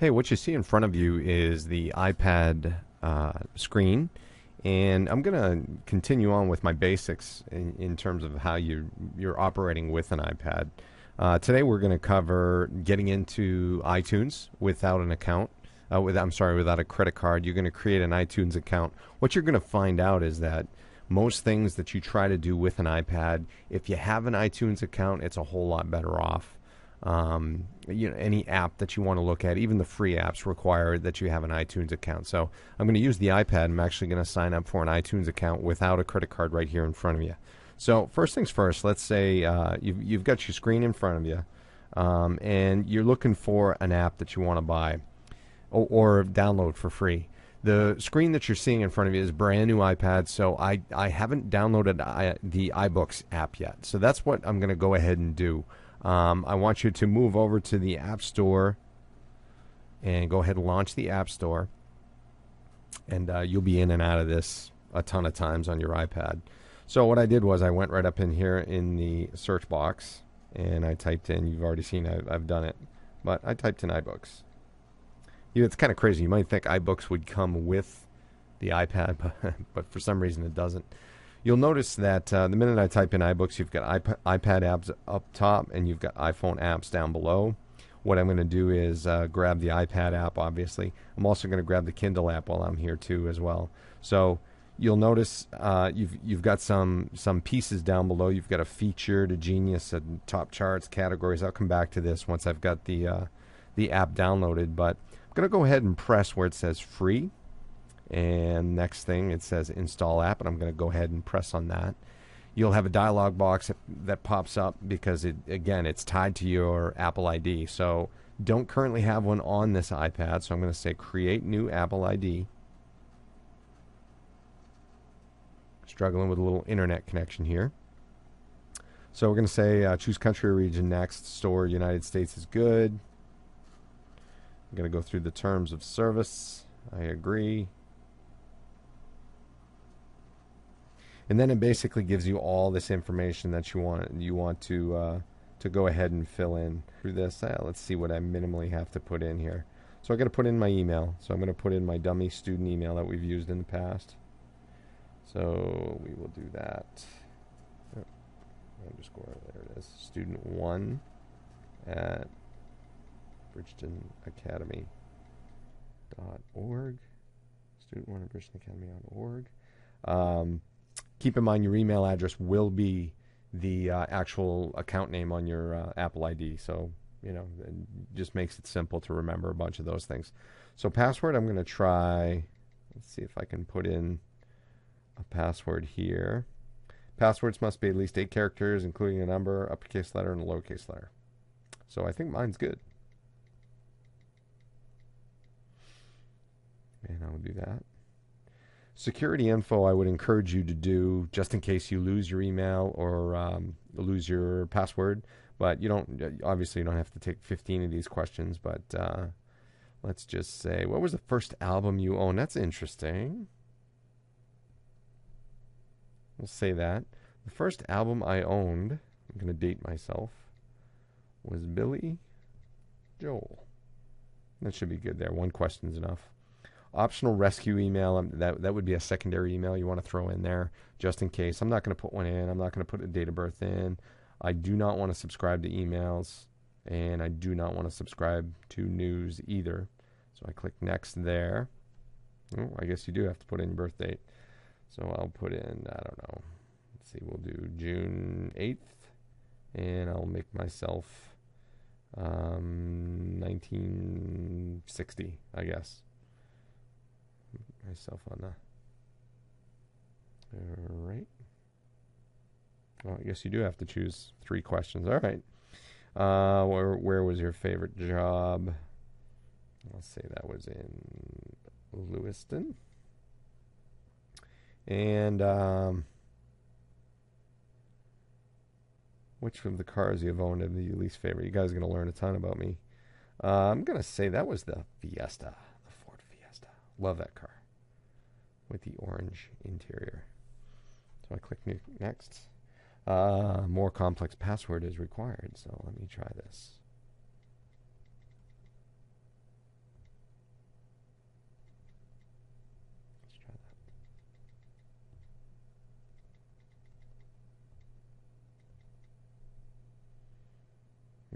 Hey, what you see in front of you is the iPad screen, and I'm going to continue on with my basics in terms of how you're operating with an iPad. Today we're going to cover getting into iTunes without an account. Without a credit card. You're going to create an iTunes account. What you're going to find out is that most things that you try to do with an iPad, if you have an iTunes account, it's a whole lot better off. Any app that you want to look at, even the free apps, require that you have an iTunes account. So I'm going to use the iPad. I'm actually going to sign up for an iTunes account without a credit card right here in front of you. So first things first, let's say you've got your screen in front of you, and you're looking for an app that you want to buy or download for free. The screen that you're seeing in front of you is brand new iPad, so I haven't downloaded the iBooks app yet. So that's what I'm going to go ahead and do. I want you to move over to the App Store and go ahead and launch the App Store. And you'll be in and out of this a ton of times on your iPad. So what I did was I went right up in here in the search box, and I typed in, you've already seen I've done it, but I typed in iBooks. It's kind of crazy. You might think iBooks would come with the iPad, but for some reason it doesn't. You'll notice that the minute I type in iBooks, you've got iPad apps up top and you've got iPhone apps down below. What I'm going to do is grab the iPad app, obviously. I'm also going to grab the Kindle app while I'm here too as well. So you'll notice you've got some pieces down below. You've got a featured, a genius, a top charts, categories. I'll come back to this once I've got the app downloaded, but I'm going to go ahead and press where it says free, and next thing it says install app, and I'm going to go ahead and press on that. You'll have a dialog box that pops up because it's tied to your Apple ID. So don't currently have one on this iPad, so I'm going to say create new Apple ID. Struggling with a little internet connection here. So we're going to say choose country or region next. Store United States is good. I'm going to go through the terms of service. I agree. And then it basically gives you all this information that you want to go ahead and fill in through this. Let's see what I minimally have to put in here. So I'm going to put in my email. So I'm going to put in my dummy student email that we've used in the past. So we will do that. Underscore, there it is. Student1 at BridgetonAcademy.org. Student1 at BridgetonAcademy.org. Keep in mind your email address will be the actual account name on your Apple ID. So, it just makes it simple to remember a bunch of those things. So password, I'm going to try, let's see if I can put in a password here. Passwords must be at least 8 characters, including a number, uppercase letter, and a lowercase letter. So I think mine's good. And I'll do that. Security info I would encourage you to do just in case you lose your email or lose your password. But you don't have to take 15 of these questions. But let's just say, what was the first album you owned? That's interesting. We'll say that. The first album I owned, I'm going to date myself, was Billy Joel. That should be good there. One question's enough. Optional rescue email, that would be a secondary email you want to throw in there just in case. I'm not going to put one in. I'm not going to put a date of birth in. I do not want to subscribe to emails, and I do not want to subscribe to news either. So I click next there. Oh, I guess you do have to put in your birth date. So I'll put in, I don't know. Let's see, we'll do June 8th, and I'll make myself 1960, I guess. Myself on the. All right. Well, I guess you do have to choose 3 questions. All right. Where was your favorite job? I'll say that was in Lewiston. And which of the cars you've owned are your least favorite? You guys are going to learn a ton about me. I'm going to say that was the Fiesta, the Ford Fiesta. Love that car with the orange interior. So I click next. More complex password is required, so let me try this.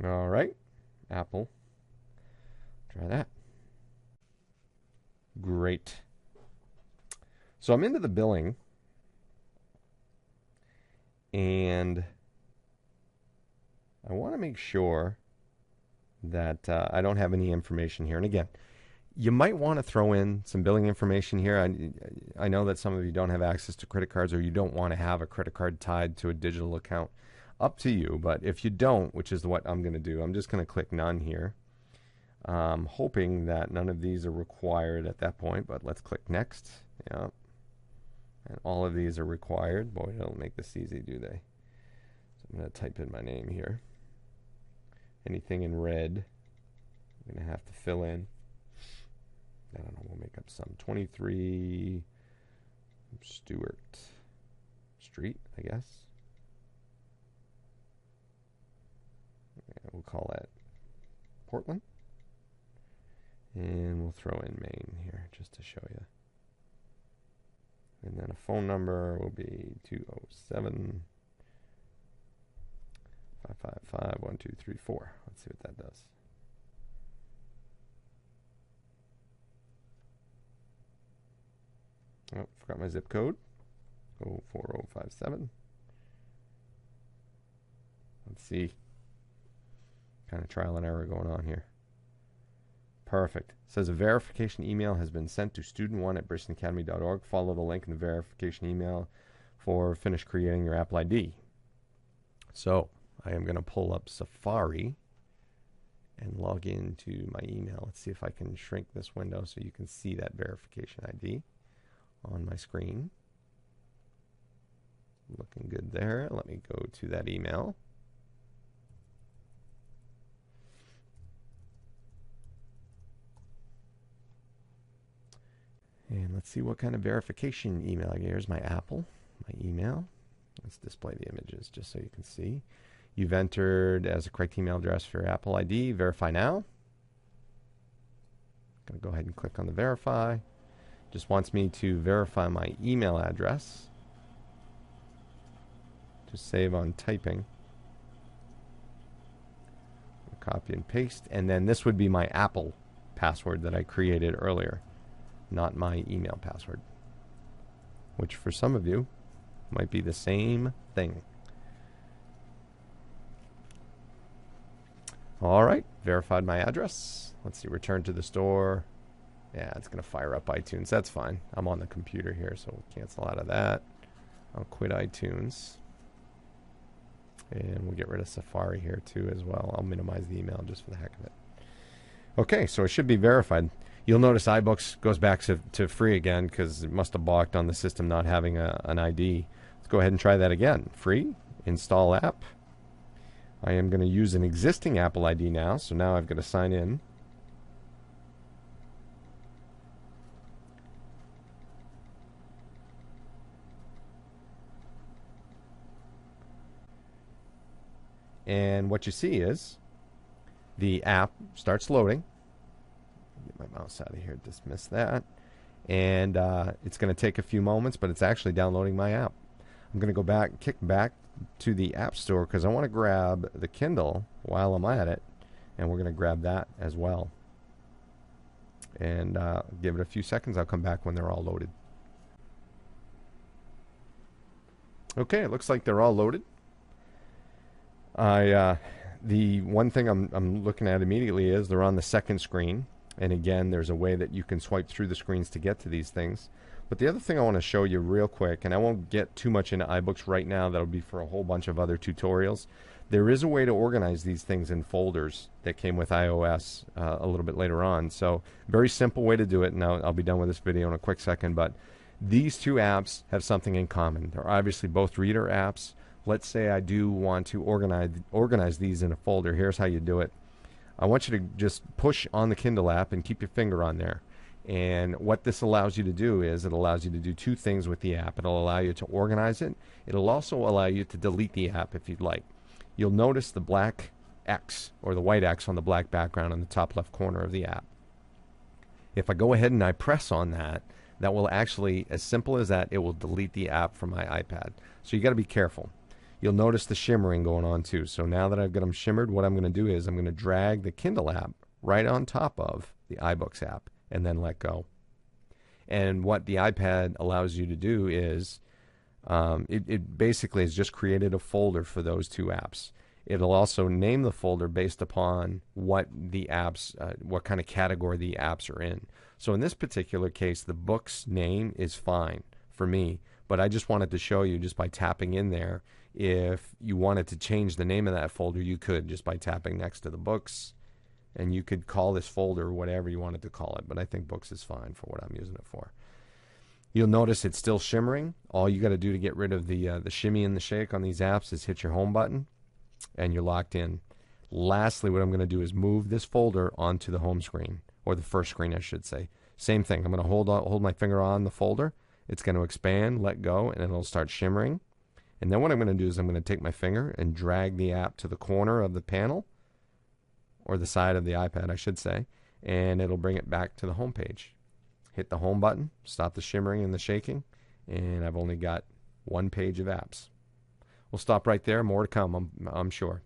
All right, Apple. Try that. Great. So I'm into the billing, and I want to make sure that I don't have any information here. And again, you might want to throw in some billing information here. I know that some of you don't have access to credit cards, or you don't want to have a credit card tied to a digital account. Up to you, but if you don't, which is what I'm going to do, I'm just going to click none here. Hoping that none of these are required at that point, but let's click next. Yeah. And all of these are required. Boy, they don't make this easy, do they? So I'm going to type in my name here. Anything in red, I'm going to have to fill in. I don't know, we'll make up some. 23 Stewart Street, I guess. Yeah, we'll call that Portland. And we'll throw in Maine here just to show you. And then a phone number will be 207 555 1234. Let's see what that does. Oh, forgot my zip code. 04057. Let's see. Kind of trial and error going on here. Perfect. It says a verification email has been sent to student1@bristolacademy.org. Follow the link in the verification email for finish creating your Apple ID. So I am going to pull up Safari and log into my email. Let's see if I can shrink this window so you can see that verification ID on my screen. Looking good there. Let me go to that email. And let's see what kind of verification email. Here's my Apple, my email. Let's display the images just so you can see. You've entered as a correct email address for your Apple ID. Verify now. I'm going to go ahead and click on the verify. Just wants me to verify my email address. Just save on typing. Copy and paste. And then this would be my Apple password that I created earlier, not my email password, which for some of you might be the same thing. All right, verified my address. Let's see, return to the store. Yeah, it's going to fire up iTunes. That's fine. I'm on the computer here, so we'll cancel out of that. I'll quit iTunes. And we'll get rid of Safari here too as well. I'll minimize the email just for the heck of it. Okay, so it should be verified. You'll notice iBooks goes back to free again because it must have balked on the system not having an ID. Let's go ahead and try that again. Free, install app. I am going to use an existing Apple ID now, so now I've got to sign in. And what you see is the app starts loading. Get my mouse out of here, dismiss that. And it's going to take a few moments, but it's actually downloading my app. I'm going to go back, kick back to the App Store because I want to grab the Kindle while I'm at it. And we're going to grab that as well. And give it a few seconds. I'll come back when they're all loaded. Okay, it looks like they're all loaded. The one thing I'm looking at immediately is they're on the second screen. And again, there's a way that you can swipe through the screens to get to these things. But the other thing I want to show you real quick, and I won't get too much into iBooks right now, that'll be for a whole bunch of other tutorials. There is a way to organize these things in folders that came with iOS a little bit later on. So very simple way to do it. Now I'll be done with this video in a quick second, but these two apps have something in common. They're obviously both reader apps. Let's say I do want to organize these in a folder. Here's how you do it. I want you to just push on the Kindle app and keep your finger on there. And what this allows you to do is it allows you to do two things with the app. It'll allow you to organize it. It'll also allow you to delete the app if you'd like. You'll notice the black X or the white X on the black background in the top left corner of the app. If I go ahead and I press on that, that will actually, as simple as that, it will delete the app from my iPad. So you got to be careful. You'll notice the shimmering going on too. So now that I've got them shimmered, what I'm going to do is I'm going to drag the Kindle app right on top of the iBooks app and then let go. And what the iPad allows you to do is it basically has just created a folder for those two apps. It'll also name the folder based upon what the apps, what kind of category the apps are in. So in this particular case, the books name is fine for me, but I just wanted to show you just by tapping in there. If you wanted to change the name of that folder, you could just by tapping next to the books, and you could call this folder whatever you wanted to call it, but I think books is fine for what I'm using it for. You'll notice it's still shimmering. All you got to do to get rid of the shimmy and the shake on these apps is hit your home button, and you're locked in. Lastly, what I'm going to do is move this folder onto the home screen, or the first screen, I should say. Same thing. I'm going to hold my finger on the folder. It's going to expand, let go, and it'll start shimmering. And then what I'm going to do is I'm going to take my finger and drag the app to the corner of the panel, or the side of the iPad, I should say, and it'll bring it back to the home page. Hit the home button, stop the shimmering and the shaking, and I've only got one page of apps. We'll stop right there. More to come, I'm sure.